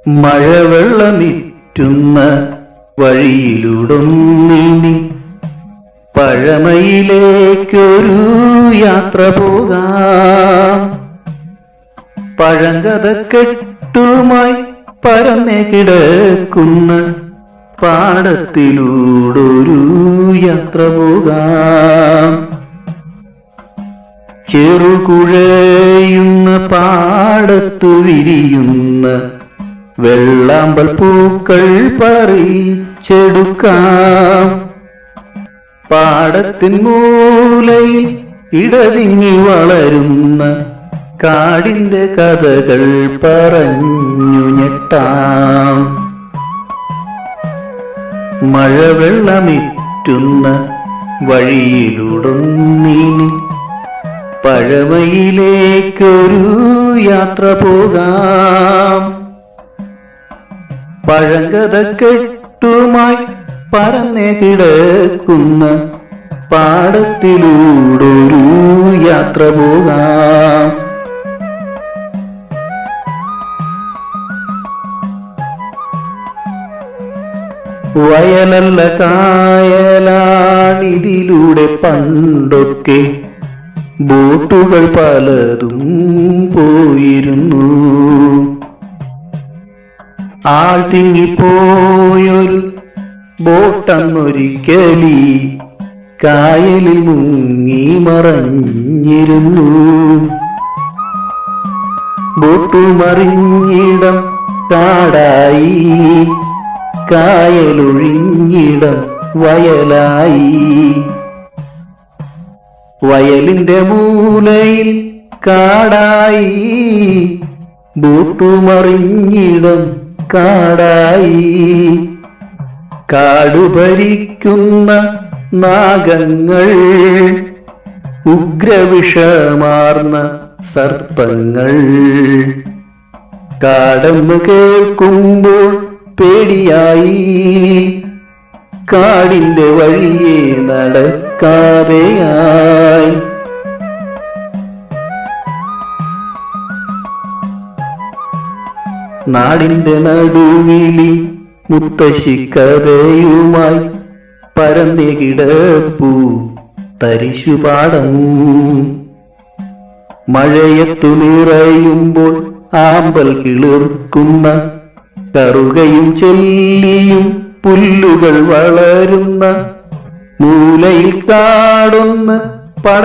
മഴവെള്ളമിറ്റുന്ന വഴിയിലൂടൊന്നിനി പഴമയിലേക്കൊരു യാത്ര പോകാം. പഴങ്കഥക്കെട്ടുമായി പരന്നു കിടക്കുന്ന പാടത്തിലൂടൊരു യാത്ര പോകാം. ചെറുകുഴയുന്ന പാടത്തു വിരിയുന്ന വെള്ളാമ്പൽ പൂക്കൾ പറിച്ചെടുക്കാം. പാടത്തിൻ മൂലയിൽ ഇടതിങ്ങി വളരുന്ന കാടിന്റെ കഥകൾ പറഞ്ഞു ഞെട്ടാം. മഴവെള്ളമിറ്റുന്ന വഴിയിലൂടൊന്നിനി പഴമയിലേക്കൊരു യാത്ര പോകാം. പഴങ്കഥക്കെട്ടുമായി പരന്നു കിടക്കുന്ന പാടത്തിലൂടൊരു യാത്ര പോകാം. വയലല്ല കായലാണിതിലൂടെ പണ്ടൊക്കെ ബോട്ടുകൾ പലതും പോയിരുന്നു. ആൾ തിങ്ങിപ്പോയൊരു ബോട്ടന്നൊരിക്കലി കായലിൽ മുങ്ങി മറഞ്ഞിരുന്നു. ബോട്ടു മറിഞ്ഞിടം കാടായി, കായലൊഴിഞ്ഞിടം വയലായി. വയലിന്റെ മൂലയിൽ കാടായി, ബോട്ടുമറിഞ്ഞിടം കാടായി. കാടുഭരിക്കുന്ന നാഗങ്ങൾ, ഉഗ്രവിഷമാർന്ന സർപ്പങ്ങൾ. കാടെന്ന് കേൾക്കുമ്പോൾ പേടിയായി, കാടിന്റെ വഴിയെ നടക്കാതെയായി. നാടിന്റെ നടുവിലി മുത്തശ്ശിക്കഥയുമായി പരന്നു കിടപ്പു തരിശുപാടം. മഴയത്തു നിറയുമ്പോൾ ആമ്പൽ കിളിർക്കുന്ന കറുകയും ചെല്ലിയും പുല്ലുകൾ വളരുന്ന മൂലയിൽ കാടൊന്ന് പട